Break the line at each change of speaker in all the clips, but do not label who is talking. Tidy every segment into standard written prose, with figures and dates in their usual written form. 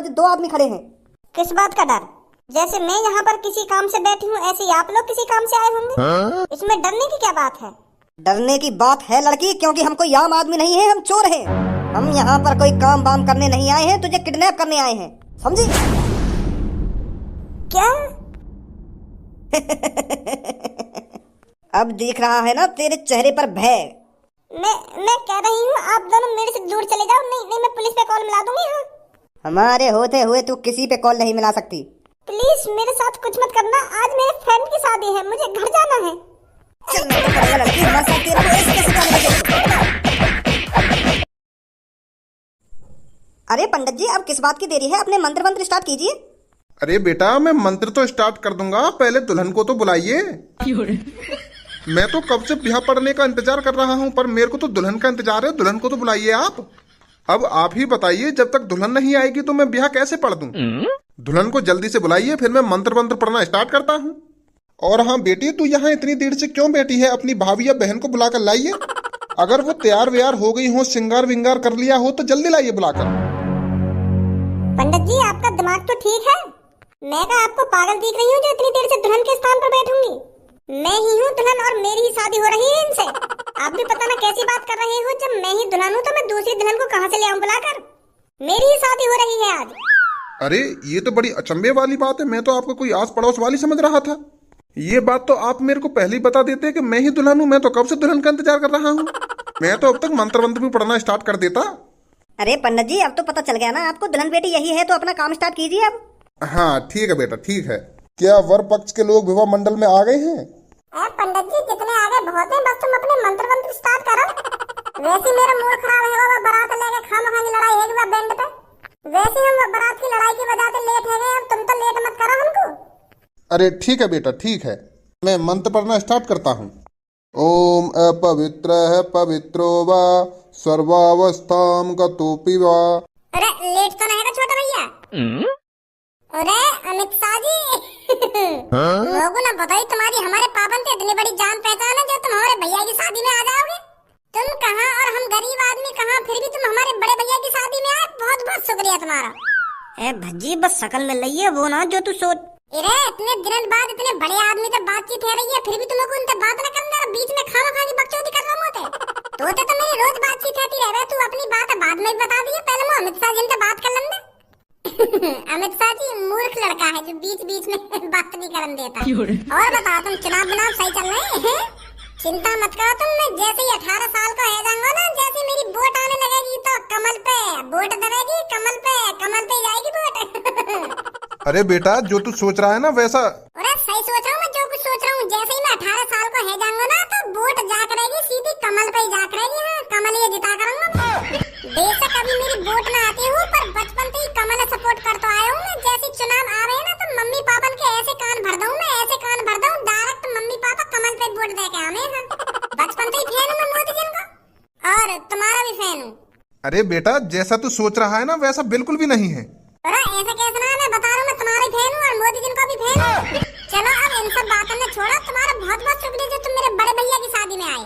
दो आदमी खड़े हैं।
किस बात का डर? जैसे मैं यहाँ पर किसी काम से बैठी हूँ ऐसे ही आप लोग किसी काम से आए होंगे। इसमें डरने की क्या बात है?
डरने की बात है लड़की, क्योंकि हम कोई आम आदमी नहीं है, हम चोर हैं। हम यहाँ पर कोई काम वाम करने नहीं आए हैं, तुझे किडनैप करने आए हैं, समझी?
क्या?
अब दिख रहा है ना तेरे चेहरे पर भय।
मैं कह रही हूँ आप दोनों मेरे से दूर चले जाओ, नहीं मैं पुलिस पे कॉल मिला दूंगी। हाँ,
हमारे होते हुए तू किसी पे कॉल नहीं मिला सकती।
प्लीज मेरे साथ कुछ मत करना, आज मेरे फ्रेंड की शादी है, मुझे घर जाना है।
चल लड़की, हमारे साथ तेरे को ऐसे कैसे जाने देंगे? अरे पंडित जी, अब किस बात की देरी है, अपने मंत्र मंत्र स्टार्ट कीजिए।
अरे बेटा, मैं मंत्र तो स्टार्ट कर दूंगा, पहले दुल्हन को तो बुलाइए। मैं तो कब से ब्याह पड़ने का इंतजार कर रहा हूँ, पर मेरे को तो दुल्हन का इंतजार है। दुल्हन को तो बुलाइए आप। अब आप ही बताइए, जब तक दुल्हन नहीं आएगी तो मैं ब्याह कैसे पढ़ दूं? दुल्हन को जल्दी से बुलाइए, फिर मैं मंत्र मंत्र पढ़ना स्टार्ट करता हूँ। और हाँ बेटी, तू यहाँ इतनी देर से क्यों बैठी है? अपनी भाभी या बहन को बुलाकर लाइए। अगर वो तैयार व्यार हो गई हो, श्रृंगार विंगार कर लिया हो, तो जल्दी लाइए बुलाकर।
पंडित जी, आपका दिमाग तो ठीक है। मैं क्या आपको पागल दिख रही हूँ जो इतनी देर से दुल्हन के स्थान पर बैठूंगी? मैं ही हूँ दुल्हन और मेरी ही शादी हो रही है इनसे। आप भी पता ना कैसी बात कर रहे हो, जब मैं ही दुल्हन हूँ तो मैं दूसरी दुल्हन को कहाँ से ले आऊँ बुलाकर? मेरी ही शादी हो रही है आज।
अरे ये तो बड़ी अचंभे वाली बात है, मैं तो आपको कोई आस पड़ोस वाली समझ रहा था। ये बात तो आप मेरे को पहले ही बता देते कि मैं ही दुल्हन हूँ। मैं तो कब से दुल्हन का इंतजार कर रहा हूँ। मैं तो अब तक मंत्र मंत्र भी पढ़ना स्टार्ट कर देता।
अरे पंडित जी, अब तो पता चल गया ना आपको, दुल्हन बेटी यही है, तो अपना काम स्टार्ट कीजिए अब।
हाँ ठीक है बेटा, ठीक है। क्या वर पक्ष के लोग विवाह मंडल में आ गए हैं?
पंडित जी, जितने आ गए बहुत हैं, बस तुम अपने मंत्र मंत्र स्टार्ट करो। वैसे मेरा मूड खराब है, वो बारात लेके खामखा की लड़ाई है कि बैंड पे। वैसे हम बारात की लड़ाई की वजह से लेट है गए, अब तुम तो लेट मत करो हमको।
अरे ठीक है बेटा, ठीक है। मैं मंत्र पढ़ना स्टार्ट करता हूँ। ओम अपवित्रः पवित्रो वा सर्वावस्थां गतोऽपि वा।
अरे लेट तो नहीं है छोटा भैया? अरे अमित शाह जी, लोगों ने बताई तुम्हारी हमारे पापन से इतनी बड़ी जान पहचान है जो तुम हमारे भैया की शादी में आ जाओगे। तुम कहाँ और हम गरीब आदमी कहाँ, फिर भी तुम हमारे बड़े भैया की शादी में आए, बहुत बहुत शुक्रिया तुम्हारा।
ए भज्जी, बस शकल मिल रही है, वो ना जो तू सोच।
अरे इतने दिनों बाद इतने बड़े आदमी से बातचीत हो रही है, फिर भी तुम लोग उनसे बात न करना, बीच में खामा की बकचोदी कर रहे होते। तो मेरी रोज बातचीत होती रहे, तू अपनी बात बाद में बता दिए, पहले मैं अमित शाह जी से बात कर लेंगे। अमित शाह जी मूर्ख लड़का है जो बीच बीच में बात नहीं करने देता। और बताओ, तुम चुनाव बनाव सही चल रहे हैं? चिंता मत करो तुम, मैं जैसे ही 18 साल का हो जाऊंगा ना, जैसे मेरी वोट आने लगेगी तो कमल पे वोट डलेगी, कमल पे जाएगी वोट।
अरे बेटा, जो तू सोच रहा है ना वैसा।
अरे सही सोच रहा हूँ, मैं जो कुछ सोच रहा हूँ, जैसे ही मैं 18 साल का हो जाऊंगा ना तो वोट जा करेगी सीधी कमल पे ही जा करेगी। हाँ, कमल ही जिता करूंगा। बेशक अभी मेरी वोट ना आती हूँ, पर बचपन से ही कमल सपोर्ट करता आया हूँ मैं। जैसे चुनाव आ रहे हैं ना तो मम्मी पापा के ऐसे कान भर दूं मैं, ऐसे कान भर दूं, डायरेक्ट मम्मी पापा कमल पे वोट दे के आने हैं। बचपन से ही फैन हूँ मैं मोदी जी का, और तुम्हारा भी फैन हूँ।
अरे बेटा, जैसा तू सोच रहा है ना वैसा बिल्कुल भी नहीं है।
अरे ऐसा कैसे ना है, मैं बता रहा हूँ, मैं तुम्हारा फैन हूँ और मोदी जी का भी फैन हूँ। चलो अब इन सब बातों में छोड़ो, तुम्हारा बहुत बहुत शुक्रिया जो तुम मेरे बड़े भैया की शादी में आए।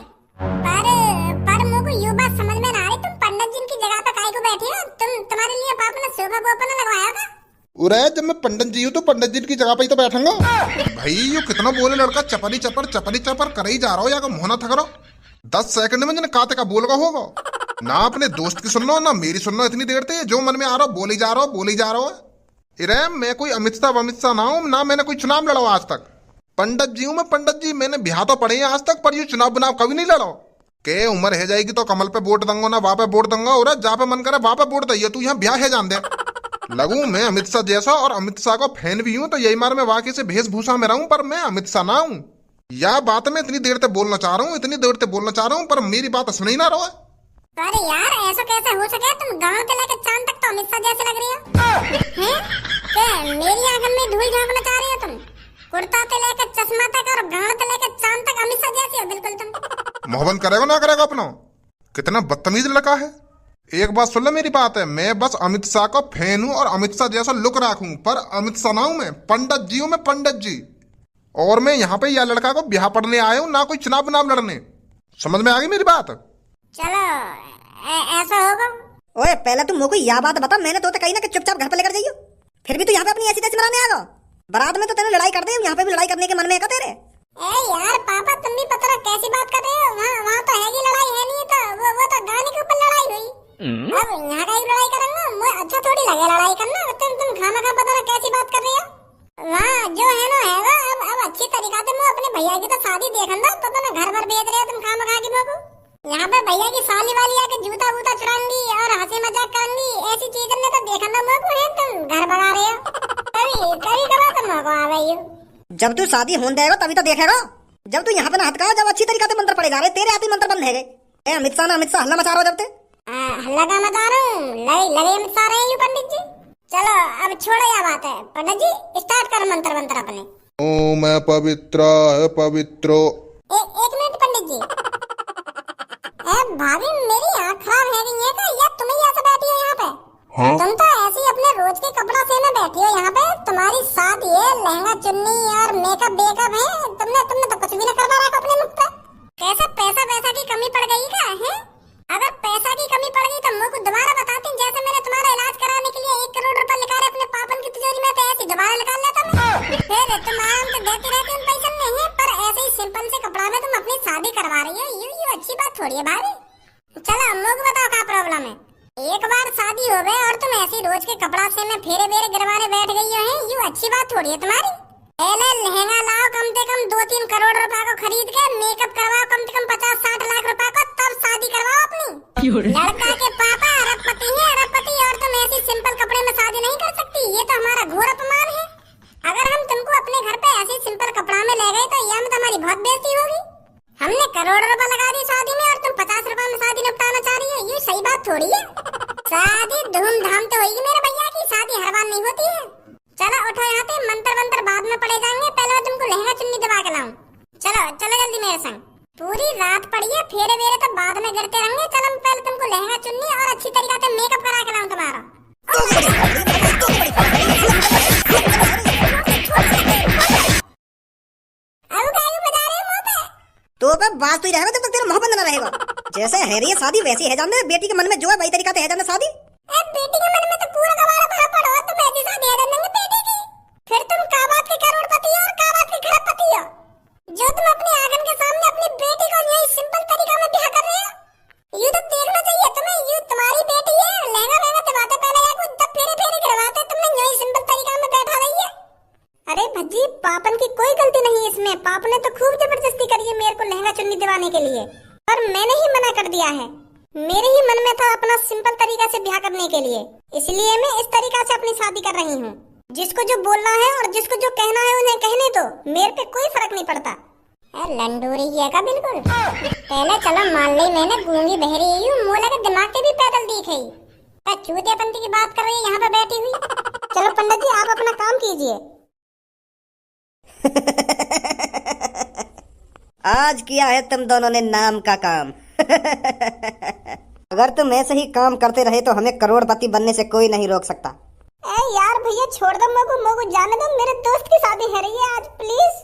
पर मुझको ये बात समझ में ना आ रही, तुम पंडित जी की जगह पे काहे को बैठी हो? तुम्हारे लिए पापा ने सोफा वोफा लगवाया था?
उरे, जब मैं पंडित जी हूँ तो पंडित जी की जगह पे ही तो बैठूंगा। भाई ये कितना बोले लड़का, चपरी चपर कर ही जा रहा हो, या मोहना था करो। 10 सेकंड में जने काते का बोलगा होगा ना, अपने दोस्त की सुन लो ना मेरी सुन लो। इतनी देर से जो मन में आ रहा हो बोली जा रहा हो। अरे मैं कोई अमित शाह ना हूँ ना, मैंने कोई चुनाव लड़ा आज तक। पंडित जी हूँ मैं, पंडित जी। मैंने ब्याह तो पढ़े हैं आज तक, पर ये चुनाव बुनाव कभी नहीं लड़ो। के उम्र है जाएगी तो कमल पे वोट दूंगा ना, वहां पे वोट दूंगा, और जहाँ पे मन करे वहां पे वोट दिए। तू यहाँ ब्याह है जान दे। लगू मैं अमित शाह जैसा, और अमित शाह का फैन भी हूँ, तो यही मार मैं वाकई से वेशभूषा में रहूं, पर मैं अमित शाह ना हूँ। यह बात मैं इतनी देर तक बोलना चाह रहा हूँ, पर मेरी बात सुन ही ना रहा।
अरे यार, ऐसा कैसे हो सके? तुम गांव से लेकर चांद तक तो अमित शाह जैसे लग रही हो। मेरी आंखों में धूल झोंकना चाह रही हो तुम? कुर्ता से लेकर चश्मा तक और गांव से लेकर चांद तक अमित शाह जैसी हो बिल्कुल तुम।
मोहब्बत करेगा ना करेगा अपना? कितना बदतमीज लड़का है। एक बात सुन लो मेरी बात है, मैं बस अमित शाह का फैन हूँ और अमित शाह जैसा लुक रखूं, पर अमित शाह ना हूं मैं, पंडित जी हूं मैं, पंडित जी। और मैं यहाँ पे यह लड़का को ब्याह पढ़ने आया हूँ, ना कोई चुनाव लड़ने। समझ में आ गई मेरी बात?
चलो ऐसा होगा।
ओए पहले तुम मुझको यह बात बता, मैंने तो कही ना कि चुपचाप घर पे लेकर जाइयो, फिर भी तू यहाँ पे अपनी ऐसी तैसी मनाने आ गया। बारात में तो तेरे लड़ाई कर दे, यहाँ पे भी लड़ाई करने के मन में है तेरे।
ए यार पापा तुम भी पता रहा कैसी बात कर रहे हो, वहाँ तो हैगी लड़ाई है नहीं, तो वो तो गाने के ऊपर लड़ाई हुई। अब यहाँ का ही लड़ाई करेंगे, मुझे अच्छा थोड़ी लगे लड़ाई करना। तुम खाना पता रहा कैसी बात कर रही हो। वहाँ जो है ना हैगा, अब अच्छी तरीका से मैं अपने भैया की तो शादी देखन दो, तो ना घर भर भेज रहे हो तुम खाना खा के मोको। यहाँ पे भैया की साली वाली आके जूता वूता चुराएंगी और हंसी मजाक करेंगी, ऐसी चीजें ने तो देखन दो मोको। है तुम घर भगा रहे हो, कभी कभी तुम मोको आ गई हो।
जब तू शादी होने देगा तभी तो देखेगा, जब तू यहाँ पे ना हटका, जब अच्छी तरीके से मंत्र पड़े जा रहे, तेरे आती मंत्र बंद है गए। अमित शाह हल्ला मचा रहा हो जब ते।
हल्ला का मचा रहा हूँ, लगे अमित शाह रहे हैं पंडित जी। चलो अब छोड़ो यह बात है, पंडित जी स्टार्ट करो मंत्र मंत्र अपने।
ओम पवित्र पवित्रो।
एक मिनट पंडित जी। भाभी मेरी आँख खराब है गई है क्या, या तुम ही ऐसे बैठी हो यहाँ पे? हाँ? तुम तो ऐसे ही अपने रोज के कपड़ा से में बैठी हो यहाँ पे, तुम्हारी शादी है, लहंगा चुन्नी और मेकअप बेकअप है, तुमने तो कुछ भी न करवा रखा अपने मुख पे। कैसे पैसा की कमी पड़ गई क्या है? अगर पैसा की कमी पड़ गई तो मुझको दोबारा बताती, जैसे मैंने तुम्हारा इलाज कराने के लिए 1 करोड़ रुपए निकाले अपने पापन की तिजोरी में, तो ऐसे दोबारा निकाल लेता मैं। फिर तुम आराम तो देती रहती उन पैसे नहीं है, पर ऐसे ही सिंपल से कपड़ा में तुम अपनी शादी करवा रही हो, ये अच्छी बात थोड़ी है भाभी। चलो मुझको बताओ क्या प्रॉब्लम है। एक बार शादी हो गई और तुम ऐसी रोज के कपड़ा से में फेरे बेरे गिरवाने बैठ गई हो, ये अच्छी बात थोड़ी है तुम्हारी। पहले लहंगा लाओ कम से कम 2-3 करोड़ रुपए को खरीद के, मेकअप करवाओ कम से कम 50-60 लाख रुपए को, तब शादी करवाओ अपनी। लड़का के पापा अरबपति है, अरबपति, और तुम ऐसी सिंपल कपड़े में शादी नहीं कर सकती, ये तो हमारा घोर अपमान है। अगर हम तुमको अपने घर पे ऐसे सिंपल कपड़ा में ले गए तो यह में तुम्हारी बहुत बेइज्जती होगी। हमने करोड़ रुपए लगा दी शादी में और तुम 50 रुपए में शादी निपटाना चाह रही है, ये सही बात थोड़ी है। शादी धूमधाम तो होगी मेरे भैया की, शादी हर बार नहीं होती है। चलो उठो यहाँ पे, मंत्र बाद में पड़े जाएंगे, पहले मैं तुमको लहंगा चुन्नी दबा के लाऊं। चलो चलो जल्दी मेरे संग, पूरी रात पड़ी है, फेरे वेरे तो बाद में गिरते रहेंगे। चलो पहले तुमको लहंगा चुन्नी और अच्छी तरीके से मेकअप करा के लाऊं तुम्हारा।
तो अब बात तो ही रहेगा जब तक तेरा मुंह बंद ना रहेगा। जैसे है रही है शादी वैसी है जाने, बेटी के मन में जो है वही तरीका से है जाने शादी।
बेटी के मन में तो पूरा गवारा भरा पड़ा हो, तुम ऐसी शादी है जाने बेटी की। फिर तुम का बात के करोड़पति हो और का बात के खरबपति हो, जो तुम अपने आंगन के सामने अपनी बेटी को यही सिंपल तरीका में ब्याह कर रहे हो। यूं तो देखना चाहिए तुम्हें, यूं तुम्हारी बेटी है, लहंगा वहंगा दिवाते पहले या कुछ तब फेरे फेरे गिरवाते, तुमने यही सिंपल तरीका में बैठा रही है। अरे भज्जी पापन की कोई गलती नहीं है इसमें, पाप ने तो खूब जबरदस्ती करी है मेरे को लहंगा चुन्नी दिवाने के लिए, पर मैंने ही मना कर दिया है। मेरे ही मन में था अपना सिंपल तरीका से ब्याह करने के लिए, इसलिए मैं इस तरीका से अपनी शादी कर रही हूँ। जिसको जो बोलना है और जिसको जो कहना है उन्हें कहने दो, मेरे पे कोई फर्क नहीं पड़ता। लंडूरी है का बिल्कुल। पहले चलो मान ली मैंने गूंगी बहरी हूँ, मोला के दिमाग के भी पैदल दिख है, चूतियापंती की बात कर रही है यहाँ पे बैठी हुई। चलो पंडित जी आप अपना काम कीजिए।
आज किया है तुम दोनों ने नाम का काम। अगर तुम ऐसे ही काम करते रहे तो हमें करोड़पति बनने से कोई नहीं रोक सकता।
यार भैया छोड़ दो, मोको जाने दो, मेरे दोस्त की शादी है रही है आज, प्लीज।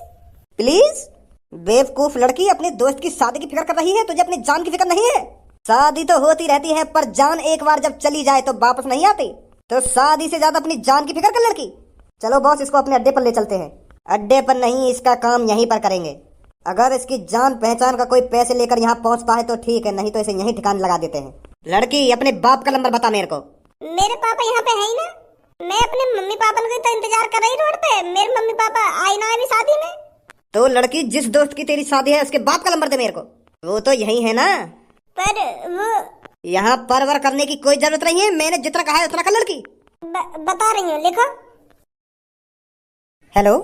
प्लीज? बेवकूफ लड़की, अपने दोस्त की शादी की फिक्र कर रही है, तुझे अपनी जान की फिक्र नहीं है। शादी तो होती रहती है, पर जान एक बार जब चली जाए तो वापस नहीं आती, तो शादी से ज्यादा अपनी जान की फिक्र कर लड़की। चलो बॉस इसको अपने अड्डे पर ले चलते हैं। अड्डे पर नहीं, इसका काम यहीं पर करेंगे। अगर इसकी जान पहचान का कोई पैसे लेकर यहाँ पहुँचता है तो ठीक है, नहीं तो इसे यहीं ठिकाने लगा देते हैं। लड़की अपने बाप का नंबर बता मेरे को।
मेरे पापा यहाँ पे है ही ना, मैं अपने मम्मी पापा को तो इंतजार कर रही रोड पे, मेरे मम्मी पापा आए ना अभी शादी में।
तो लड़की जिस दोस्त की तेरी शादी है उसके बाप का नंबर दे मेरे को। वो तो यही है ना?
पर वो
यहाँ परवर करने की कोई जरूरत नहीं है, मैंने जितना कहा है उतना कर लड़की।
बता रही हूँ, लिखो।
हेलो,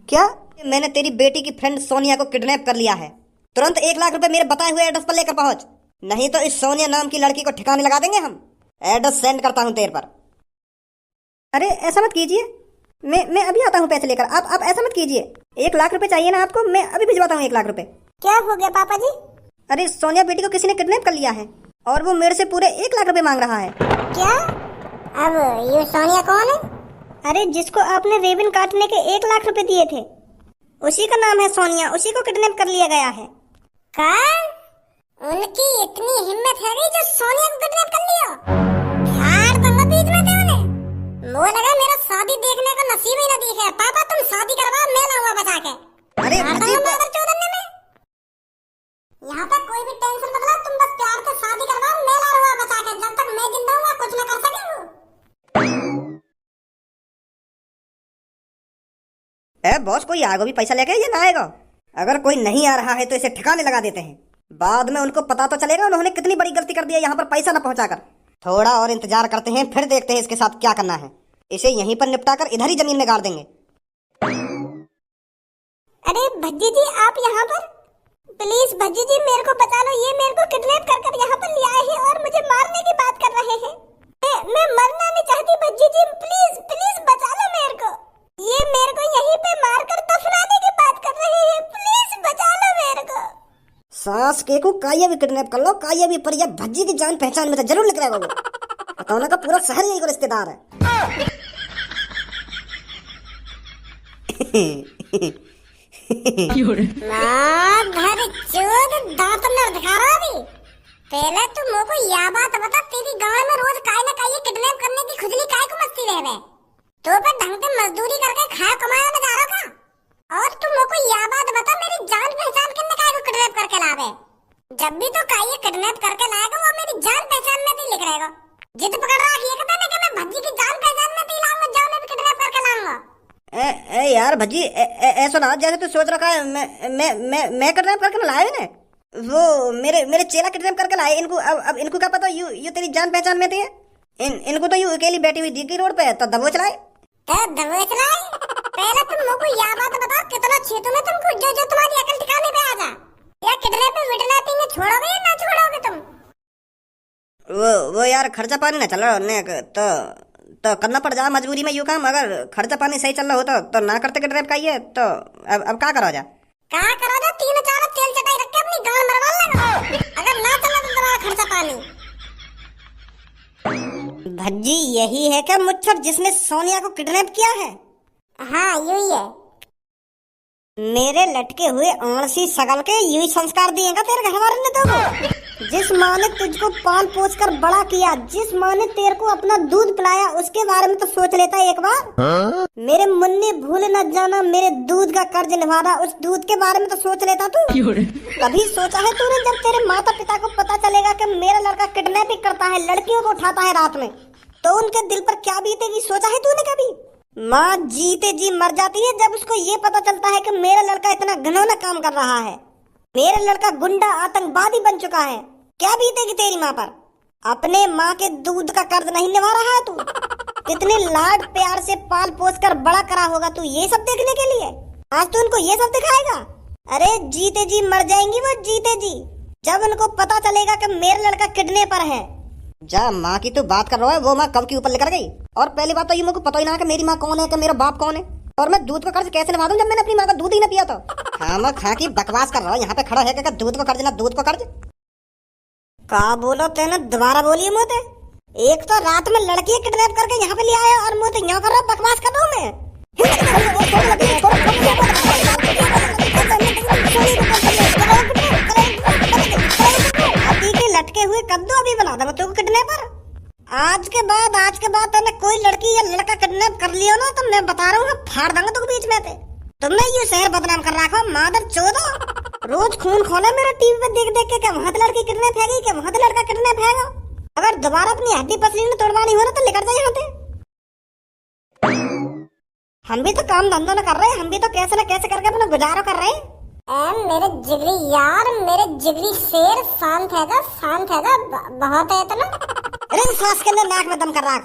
क्या मैंने तेरी बेटी की फ्रेंड सोनिया को किडनैप कर लिया है। तुरंत 1 लाख रुपए मेरे बताए हुए एड्रेस पर लेकर पहुंच, नहीं तो इस सोनिया नाम की लड़की को ठिकाने लगा देंगे हम। एड्रेस सेंड करता हूं तेरे पर। अरे ऐसा मत कीजिए, मैं अभी आता हूं पैसे लेकर। आप ऐसा मत कीजिए। 1 लाख रुपए चाहिए ना आपको, मैं अभी भिजवाता हूं 1 लाख रुपए।
क्या हो गया पापा जी?
अरे सोनिया बेटी को किसी ने किडनैप कर लिया है और वो मेरे से पूरे 1 लाख रुपए मांग रहा है।
क्या? अब ये सोनिया कौन है?
अरे जिसको आपने रेबिन काटने के 1 लाख रुपए दिए थे, उसी का नाम है सोनिया, उसी को किडनैप कर लिया गया है।
क्या? उनकी इतनी हिम्मत है गई जो सोनिया को किडनैप कर लिया। फाड़ दूंगा बीच में से उन्हें। वो लगा मेरा शादी देखने का नसीब ही न दिखे। पापा तुम शादी करवाओ, मैं लाऊंगा बचा के।
अरे
फाड़
भज्जी,
दूंगा मादर चौधरी में। यहाँ पे कोई भी टेंशन मत लो, तुम बस प्यार से शादी करवाओ, मैं लाऊंगा बचा के। जब तक मैं जिंदा हूँ कुछ न कर सके वो।
बॉस कोई आएगा भी पैसा लेके या ना आएगा? अगर कोई नहीं आ रहा है तो इसे ठिकाने लगा देते हैं। बाद में उनको पता तो चलेगा उन्होंने कितनी बड़ी गलती कर दी है यहाँ पर पैसा न पहुंचाकर। थोड़ा और इंतजार करते हैं, फिर देखते हैं इसके साथ क्या करना है। इसे यहीं पर निपटाकर इधर ही जमीन में गाड़ देंगे।
अरे भज्जी जी आप यहाँ पर, प्लीज भज्जी जी मेरे को बचा लो। ये मेरे को किडनैप कर यहाँ पर ले आए हैं और मुझे मारने की बात कर रहे हैं। मैं मरना नहीं चाहती भज्जी जी, प्लीज प्लीज बचा लो मेरे को। ये मेरे को यहीं पे मारकर दफनाने की बात कर रहे हैं, प्लीज बचा लो मेरे को।
सास के को काया भी किडनैप कर लो, काया भी, पर यह भज्जी की जान पहचान में तो जरूर लिख रहेगा वो। बताओ का पूरा शहर यही को रिश्तेदार है।
माधर चोद दांत न दिखा रहा अभी। पहले तू मोको यह बात बता, तेरी गांव में रोज काय ना काय किडनैप करने की खुजली काय को मस्ती रहे। तो पर ढंग से मजदूरी करके खाया कमाया में जा रहा का। और तू मोको यह बात बता, मेरी जान पहचान किन्ने काय को किडनैप करके लावे। जब भी तो काय किडनैप करके लाएगा वो मेरी जान पहचान में भी लिख रहेगा। जिद पकड़ रहा है ये कहता है कि मैं भज्जी की जान पहचान में भी लाऊंगा, जान में भी किडनैप करके लाऊंगा।
ए यार भज्जी, ऐसा ना जैसे तू सोच रखा है मैं किडनैप करके लाए ना। वो मेरे चेला किडनैप करके लाए इनको। अब इनको क्या पता यू तेरी जान पहचान में थी। इनको तो यू अकेली बैठी हुई दिखी रोड पे, तो दबोच लाए।
दबोच लाए? पहले तुम मुझको यह बात बताओ, कितना क्षेत्र में तुमको जो तुम्हारी अकल ठिकाने पे आ जा। या किडनैपिंग छोड़ोगे या ना छोड़ोगे तुम?
वो यार खर्चा पानी ना चल रहा तो करना पड़ जा मजबूरी में यू काम। अगर खर्चा पानी सही चल रहा होता तो ना करते किडनैप का ये तो अब क्या करो जा?
क्या करो जा? 3-4 तेल चटाई रख के अपनी गांड मरवा लेना। अगर ना चला तो तुम्हारा खर्चा पानी।
भज्जी यही है क्या मुच्छर जिसने सोनिया को किडनैप किया है?
हाँ यही है।
मेरे लटके हुए आंसी सगल के यही संस्कार दिएगा तेरे घर वाले ने तो। जिस माँ ने तुझको पाल पोस कर बड़ा किया, जिस माँ ने तेरे को अपना दूध पिलाया, उसके बारे में तो सोच लेता एक बार। मेरे मुन्नी भूल न जाना मेरे दूध का कर्ज निभाना, उस दूध के बारे में तो सोच लेता तू। कभी सोचा है तूने जब तेरे माता पिता को पता चलेगा कि मेरा लड़का किडनैपिंग करता है, लड़कियों को उठाता है रात में, तो उनके दिल पर क्या बीतेगी? सोचा है तूने कभी? माँ जीते जी मर जाती है जब उसको ये पता चलता है कि मेरा लड़का इतना घिनौना काम कर रहा है, मेरा लड़का गुंडा आतंकवादी बन चुका है। क्या बीतेगी तेरी माँ पर? अपने माँ के दूध का कर्ज नहीं निभा रहा है तू? कितने लाड प्यार से पाल पोस कर बड़ा करा होगा तू ये सब देखने के लिए? आज तू उनको ये सब दिखाएगा? अरे जीते जी मर जाएंगी वो, जीते जी, जब उनको पता चलेगा कि मेरा लड़का किडनैपर है। जा माँ की तू बात कर रहा है, वो माँ कब की ऊपर लेकर गई। और पहली बात तो ये मुझको पता ही ना कि मेरी माँ कौन है, कि मेरा बाप कौन है, और मैं दूध का कर्ज कैसे निभा दूं जब मैंने अपनी माँ का दूध ही ना पिया। तो हाँ खा की बकवास कर रहा हूँ यहाँ पे खड़ा है कि दूध को कर्ज ना दूध को कर्ज। का बोलो तेने? दोबारा बोलिए मोते। एक तो रात में लड़की किडनैप करके यहाँ पे ले आया और मोते यहाँ कर रहा बकवास कर रहा हूँ मैं। लटके हुए कद्दू अभी बना दो तू किडनैपर। आज के बाद तूने कोई लड़की या लड़का किडनैप कर लिया ना तो मैं बता रहा हूँ फाड़ दूंगा तुम बीच में से। तुमने ये शहर बदनाम कर रखा मादर चोदो। रोज खून खोला मेरा टीवी पे देख देख के वहां लड़की किडनैप है गई, वहां लड़का किडनैप है। अगर दोबारा अपनी हड्डी पसली में तोड़वानी हो ना तो लेकर जाए यहाँ पे। हम भी तो काम धंधों न कर रहे हैं, हम भी तो कैसे न कैसे करके अपना गुजारा कर रहे हैं।
मेरे जिगरी यार, मेरे जिगरी शेर, शांत हैगा बहुत है इतना।
अरे सांस के अंदर नाक में दम कर रहा है।